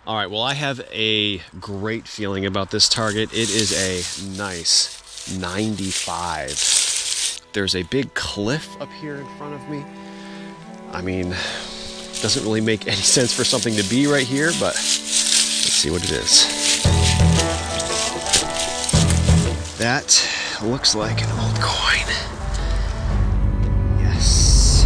All right, well, I have a great feeling about this target. It is a nice 95. There's a big cliff up here in front of me. I mean, doesn't really make any sense for something to be right here, but let's see what it is. That looks like an old coin. Yes.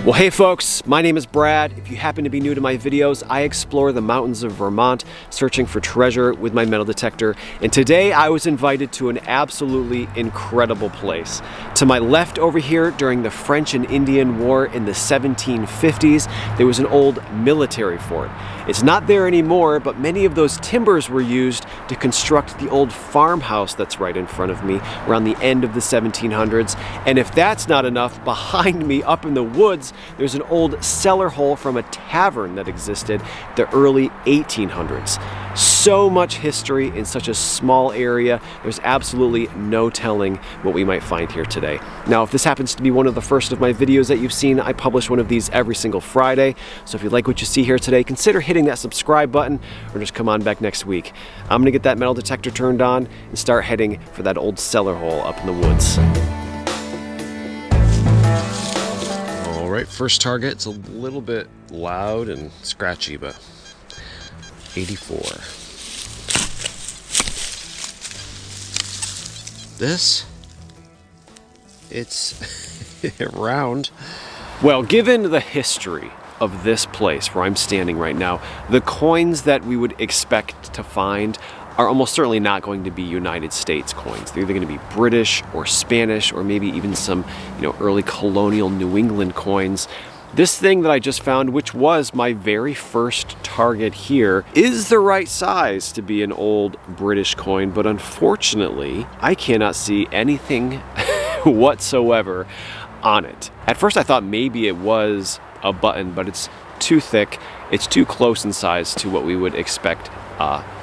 Well, hey folks, my name is Brad. If you happen to be new to my videos, I explore the mountains of Vermont searching for treasure with my metal detector. And today I was invited to an absolutely incredible place. To my left over here, during the French and Indian War in the 1750s, there was an old military fort. It's not there anymore, but many of those timbers were used to construct the old farmhouse that's right in front of me around the end of the 1700s. And if that's not enough, behind me up in the woods, there's an old cellar hole from a tavern that existed the early 1800s. So much history in such a small area. There's absolutely no telling what we might find here today. Now, if this happens to be one of the first of my videos that you've seen, I publish one of these every single Friday. So if you like what you see here today, consider hitting that subscribe button or just come on back next week. I'm gonna get that metal detector turned on and start heading for that old cellar hole up in the woods. All right, first target. It's a little bit loud and scratchy, but 84. This, it's round. Well, given the history of this place where I'm standing right now, the coins that we would expect to find are almost certainly not going to be United States coins. They're either going to be British or Spanish or maybe even some, early colonial New England coins. This thing that I just found, which was my very first target here, is the right size to be an old British coin, but unfortunately, I cannot see anything whatsoever on it. At first I thought maybe it was a button, but it's too thick, it's too close in size to what we would expect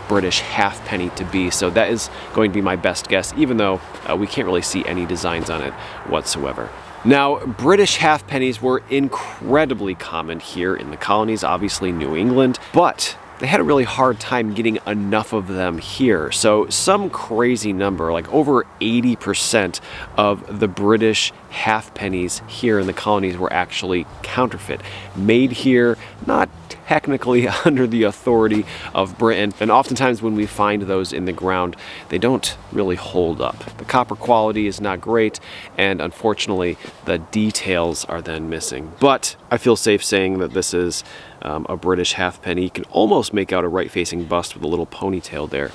British halfpenny to be, so that is going to be my best guess, even though we can't really see any designs on it whatsoever. Now, British halfpennies were incredibly common here in the colonies, obviously New England, but they had a really hard time getting enough of them here. So some crazy number, like over 80% of the British halfpennies here in the colonies were actually counterfeit, made here, not technically under the authority of Britain. And oftentimes when we find those in the ground, they don't really hold up. The copper quality is not great, and unfortunately the details are then missing. But I feel safe saying that this is a British halfpenny. You can almost make out a right-facing bust with a little ponytail there,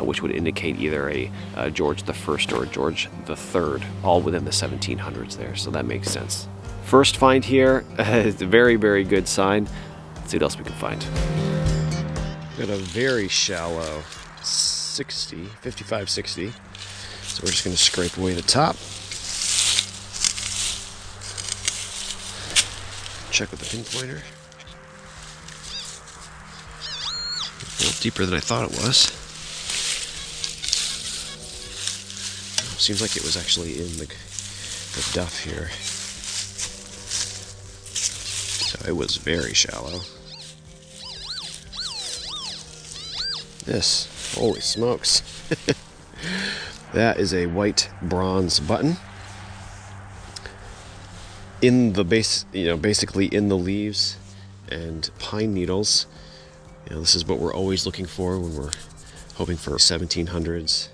which would indicate either a George I or a George III, all within the 1700s there, so that makes sense. First find here, it's a very, very good sign. Let's see what else we can find. Got a very shallow 55, 60. So we're just gonna scrape away the top. Check with the pinpointer. A little deeper than I thought it was. Seems like it was actually in the duff here. So it was very shallow. This, holy smokes. That is a white bronze button. In the base, basically in the leaves and pine needles. This is what we're always looking for when we're hoping for 1700s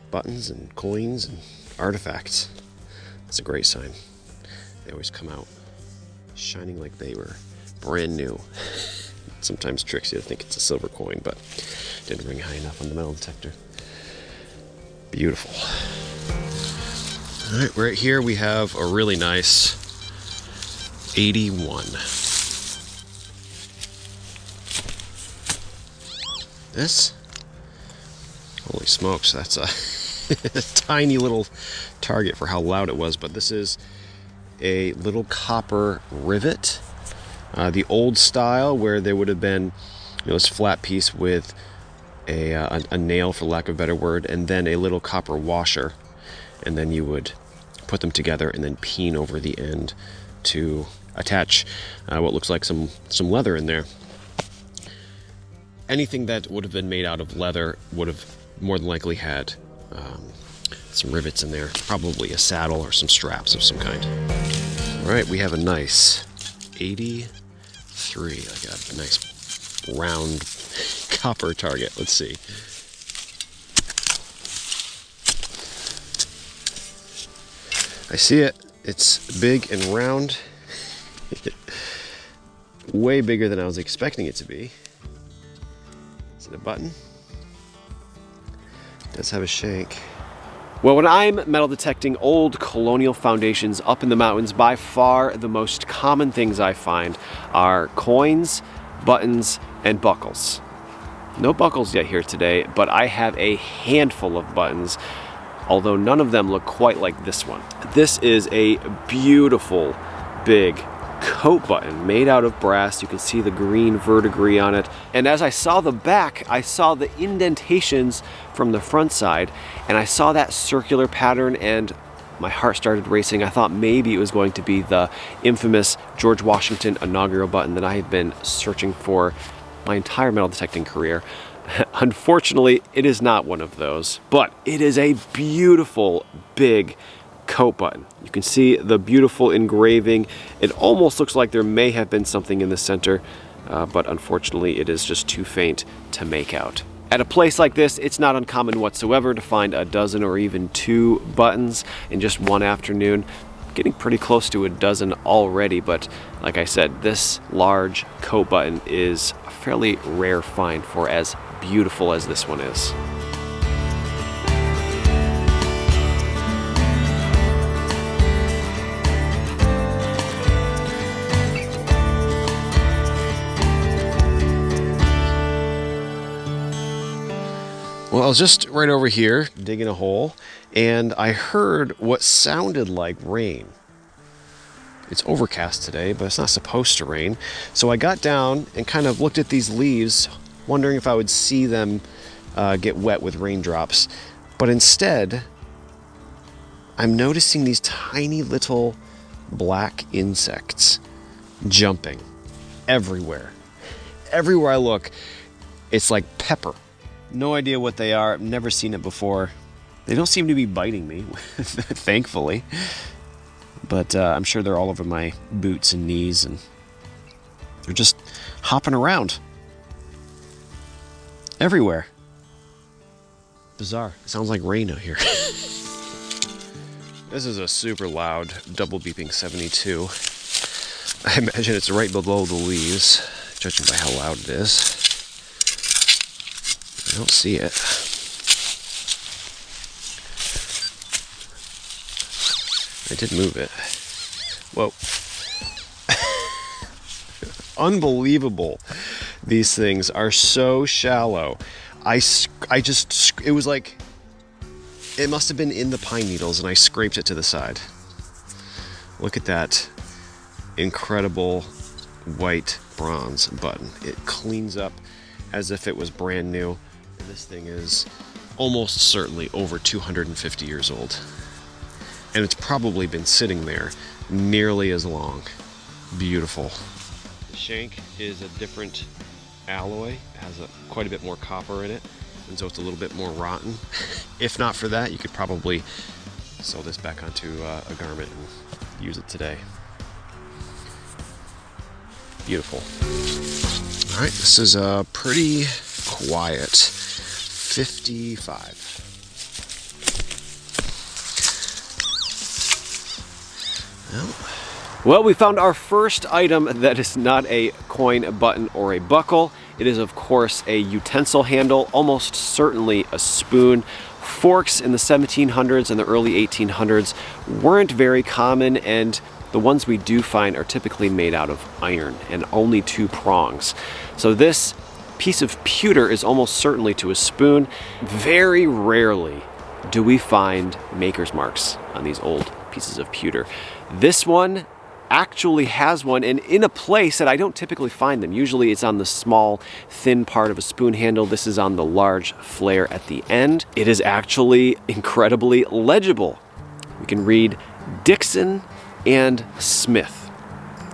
buttons and coins and artifacts. That's a great sign. They always come out shining like they were brand new. Sometimes tricks you to think it's a silver coin, but didn't ring high enough on the metal detector. Beautiful. All right, right here we have a really nice 81. This? Holy smokes, that's a tiny little target for how loud it was, but this is a little copper rivet. The old style where there would have been this flat piece with a nail, for lack of a better word, and then a little copper washer, and then you would put them together and then peen over the end to attach what looks like some leather in there. Anything that would have been made out of leather would have more than likely had some rivets in there, probably a saddle or some straps of some kind. All right, we have a nice 83. I got a nice round copper target. Let's see. I see it. It's big and round. Way bigger than I was expecting it to be. Is it a button? It does have a shank. Well, when I'm metal detecting old colonial foundations up in the mountains, by far the most common things I find are coins, buttons, and buckles. No buckles yet here today, but I have a handful of buttons, although none of them look quite like this one. This is a beautiful, big coat button made out of brass. You can see the green verdigris on it. And as I saw the back, I saw the indentations from the front side, and I saw that circular pattern, and my heart started racing. I thought maybe it was going to be the infamous George Washington inaugural button that I had been searching for my entire metal detecting career. Unfortunately, it is not one of those, but it is a beautiful, big coat button. You can see the beautiful engraving. It almost looks like there may have been something in the center, but unfortunately it is just too faint to make out. At a place like this, it's not uncommon whatsoever to find a dozen or even 2 buttons in just one afternoon. Getting pretty close to a dozen already, but like I said, this large coat button is a fairly rare find for as beautiful as this one is. Well, I was just right over here digging a hole, and I heard what sounded like rain. It's overcast today, but it's not supposed to rain. So I got down and kind of looked at these leaves, wondering if I would see them get wet with raindrops. But instead, I'm noticing these tiny little black insects jumping everywhere. Everywhere I look, it's like pepper. No idea what they are. I've never seen it before. They don't seem to be biting me, thankfully. But I'm sure they're all over my boots and knees, and they're just hopping around everywhere. Bizarre. It sounds like rain out here. This is a super loud double beeping 72. I imagine it's right below the leaves, judging by how loud it is. I don't see it. I did move it. Whoa. Unbelievable. These things are so shallow. It was like, it must have been in the pine needles, and I scraped it to the side. Look at that incredible white bronze button. It cleans up as if it was brand new. And this thing is almost certainly over 250 years old. And it's probably been sitting there nearly as long. Beautiful. The shank is a different alloy. It has quite a bit more copper in it, and so it's a little bit more rotten. If not for that, you could probably sew this back onto a garment and use it today. Beautiful. All right, this is pretty quiet. 55. Well, we found our first item that is not a coin, button, or a buckle. It is, of course, a utensil handle, almost certainly a spoon. Forks in the 1700s and the early 1800s weren't very common, and the ones we do find are typically made out of iron and only 2 prongs. So this piece of pewter is almost certainly to a spoon. Very rarely do we find maker's marks on these old pieces of pewter. This one actually has one, and in a place that I don't typically find them. Usually it's on the small, thin part of a spoon handle. This is on the large flare at the end. It is actually incredibly legible. We can read Dixon and Smith.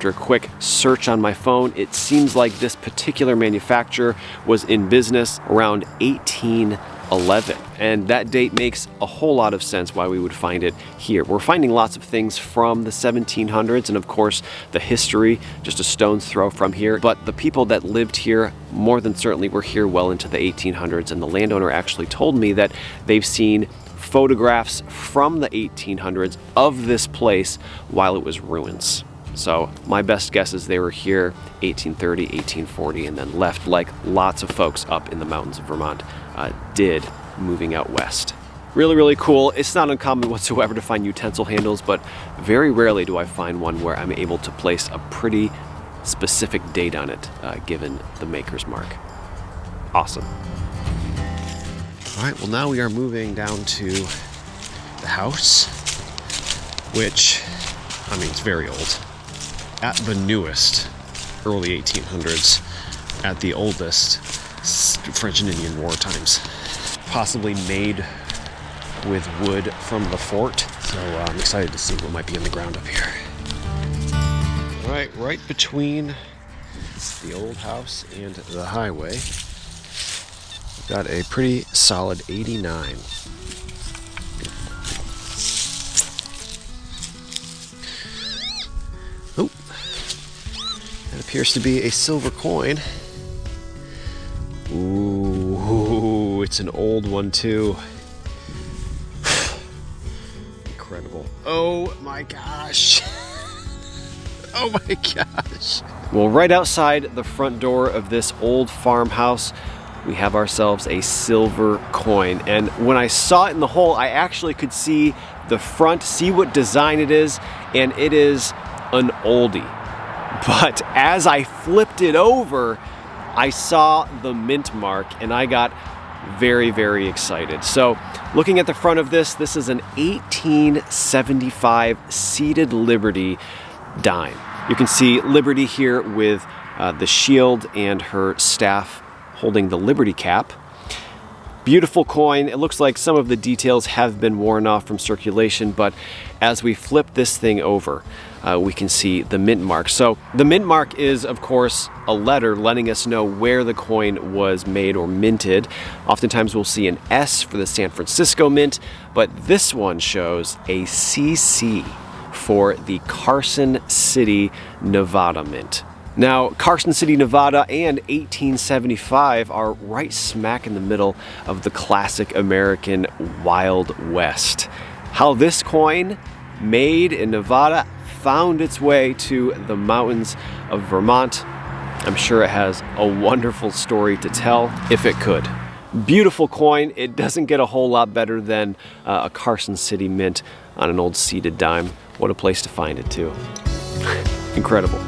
after a quick search on my phone, it seems like this particular manufacturer was in business around 1811. And that date makes a whole lot of sense why we would find it here. We're finding lots of things from the 1700s and of course the history just a stone's throw from here. But the people that lived here more than certainly were here well into the 1800s, and the landowner actually told me that they've seen photographs from the 1800s of this place while it was ruins. So my best guess is they were here 1830, 1840, and then left like lots of folks up in the mountains of Vermont did, moving out west. Really, really cool. It's not uncommon whatsoever to find utensil handles, but very rarely do I find one where I'm able to place a pretty specific date on it, given the maker's mark. Awesome. All right, well now we are moving down to the house, which, I mean, it's very old. At the newest, early 1800s. At the oldest, French and Indian War times. Possibly made with wood from the fort, so I'm excited to see what might be in the ground up here. All right between the old house and the highway, got a pretty solid 89. Oh, that appears to be a silver coin. Ooh, it's an old one too. Incredible. Oh my gosh. Oh my gosh. Well, right outside the front door of this old farmhouse, we have ourselves a silver coin. And when I saw it in the hole, I actually could see the front, see what design it is, and it is an oldie. But as I flipped it over, I saw the mint mark and I got very, very excited. So looking at the front of this, this is an 1875 seated Liberty dime. You can see Liberty here with the shield and her staff holding the Liberty cap. Beautiful coin. It looks like some of the details have been worn off from circulation, but as we flip this thing over, we can see the mint mark. So the mint mark is, of course, a letter letting us know where the coin was made or minted. Oftentimes we'll see an S for the San Francisco Mint, but this one shows a CC for the Carson City, Nevada Mint. Now, Carson City, Nevada and 1875 are right smack in the middle of the classic American Wild West. How this coin, made in Nevada, found its way to the mountains of Vermont, I'm sure it has a wonderful story to tell, if it could. Beautiful coin. It doesn't get a whole lot better than a Carson City Mint on an old seated dime. What a place to find it, too. Incredible.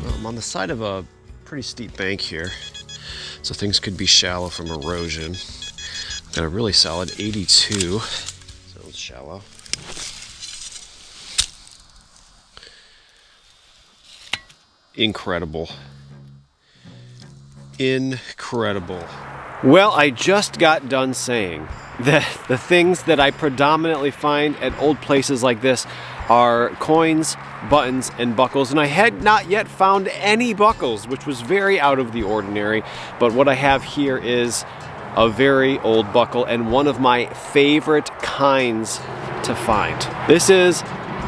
I'm on the side of a pretty steep bank here, so things could be shallow from erosion. Got a really solid 82, so it's shallow. Incredible. Incredible. Well, I just got done saying that the things that I predominantly find at old places like this are coins, buttons, and buckles, and I had not yet found any buckles, which was very out of the ordinary, but what I have here is a very old buckle and one of my favorite kinds to find. This is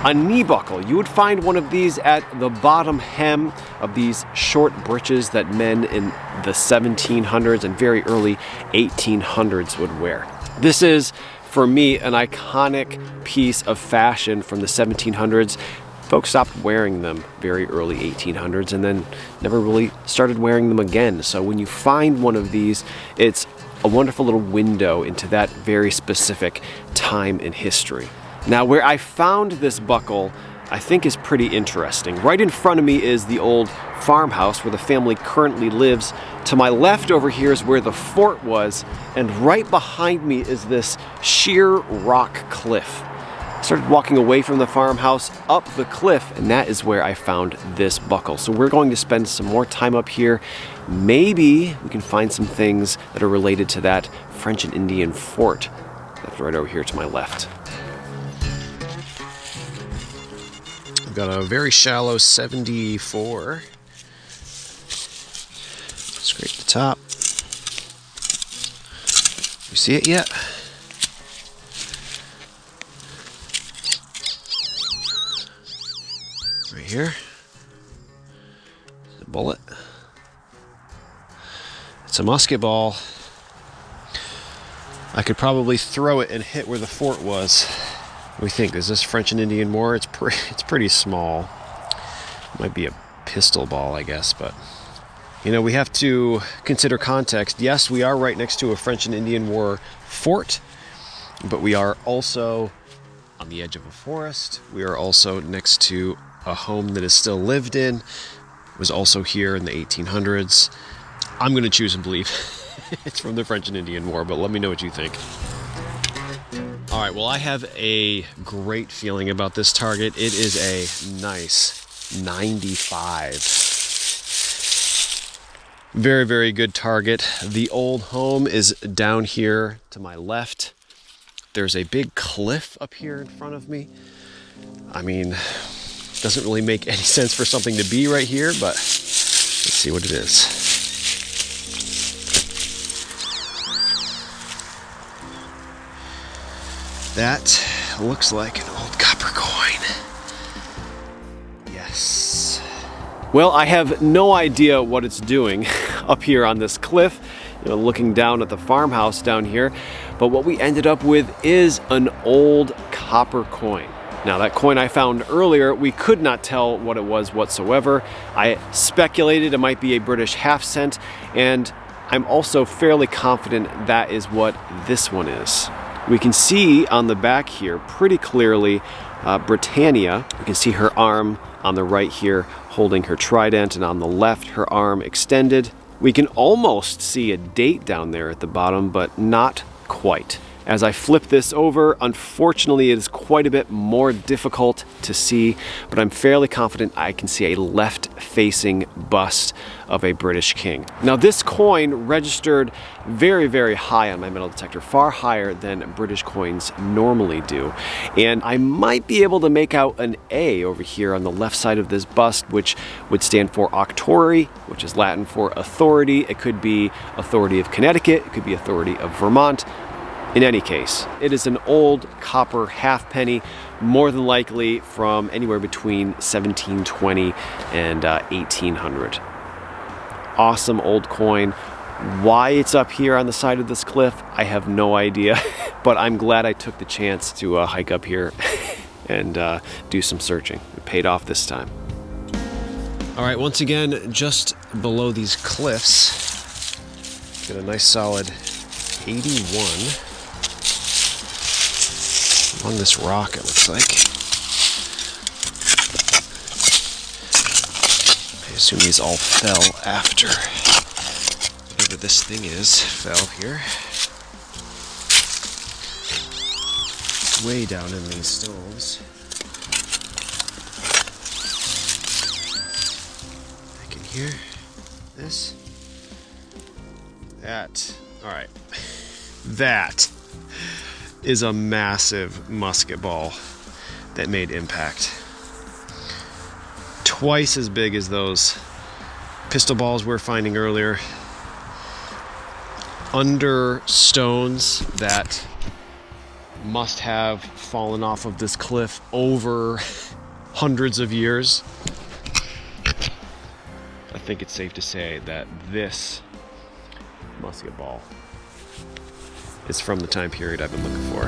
a knee buckle. You would find one of these at the bottom hem of these short breeches that men in the 1700s and very early 1800s would wear. This is, for me, an iconic piece of fashion from the 1700s. Folks stopped wearing them very early 1800s and then never really started wearing them again. So when you find one of these, it's a wonderful little window into that very specific time in history. Now, where I found this buckle, I think is pretty interesting. Right in front of me is the old farmhouse where the family currently lives. To my left over here is where the fort was, and right behind me is this sheer rock cliff. started walking away from the farmhouse up the cliff, and that is where I found this buckle. So we're going to spend some more time up here. Maybe we can find some things that are related to that French and Indian fort that's right over here to my left. I've got a very shallow 74. Scrape the top. You see it yet? Right here. The bullet. It's a musket ball. I could probably throw it and hit where the fort was. What do we think? Is this French and Indian War? It's pretty small. It might be a pistol ball, I guess, but you know, we have to consider context. Yes, we are right next to a French and Indian War fort, but we are also on the edge of a forest. We are also next to a home that is still lived in. It was also here in the 1800s. I'm going to choose and believe it's from the French and Indian War, but let me know what you think. All right, well, I have a great feeling about this target. It is a nice 95. Very, very good target. The old home is down here to my left. There's a big cliff up here in front of me. I mean, doesn't really make any sense for something to be right here, but let's see what it is. That looks like an old copper coin. Yes. Well, I have no idea what it's doing up here on this cliff, you know, looking down at the farmhouse down here. But what we ended up with is an old copper coin. Now, that coin I found earlier, we could not tell what it was whatsoever. I speculated it might be a British half cent, and I'm also fairly confident that is what this one is. We can see on the back here pretty clearly Britannia. You can see her arm on the right here holding her trident, and on the left her arm extended. We can almost see a date down there at the bottom, but not quite. As I flip this over, unfortunately it is quite a bit more difficult to see, but I'm fairly confident I can see a left-facing bust of a British king. Now, this coin registered very, very high on my metal detector, far higher than British coins normally do. And I might be able to make out an A over here on the left side of this bust, which would stand for Auctorium, which is Latin for authority. It could be authority of Connecticut, it could be authority of Vermont. In any case, it is an old copper halfpenny, more than likely from anywhere between 1720 and 1800. Awesome old coin. Why it's up here on the side of this cliff, I have no idea, but I'm glad I took the chance to hike up here and do some searching. It paid off this time. All right, once again, just below these cliffs, got a nice solid 81. On this rock, it looks like. I assume these all fell after whatever this thing is fell here. Way down in these stones. I can hear this. That. All right. That is a massive musket ball that made impact. Twice as big as those pistol balls we were finding earlier. Under stones that must have fallen off of this cliff over hundreds of years. I think it's safe to say that this musket ball is from the time period I've been looking for.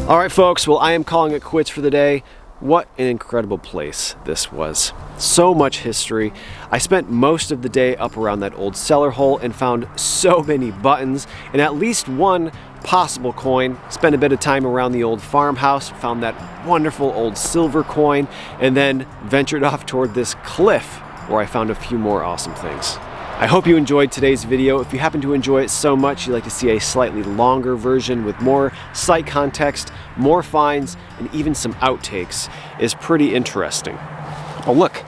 All right, folks, well, I am calling it quits for the day. What an incredible place this was. So much history. I spent most of the day up around that old cellar hole and found so many buttons and at least one possible coin. Spent a bit of time around the old farmhouse, found that wonderful old silver coin, and then ventured off toward this cliff where I found a few more awesome things. I hope you enjoyed today's video. If you happen to enjoy it so much you'd like to see a slightly longer version with more site context, more finds, and even some outtakes, is pretty interesting. Oh, look.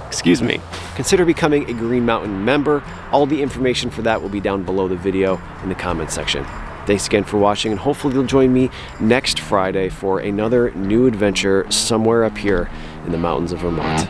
Excuse me. Consider becoming a Green Mountain member. All the information for that will be down below the video in the comment section. Thanks again for watching, and hopefully you'll join me next Friday for another new adventure somewhere up here in the mountains of Vermont.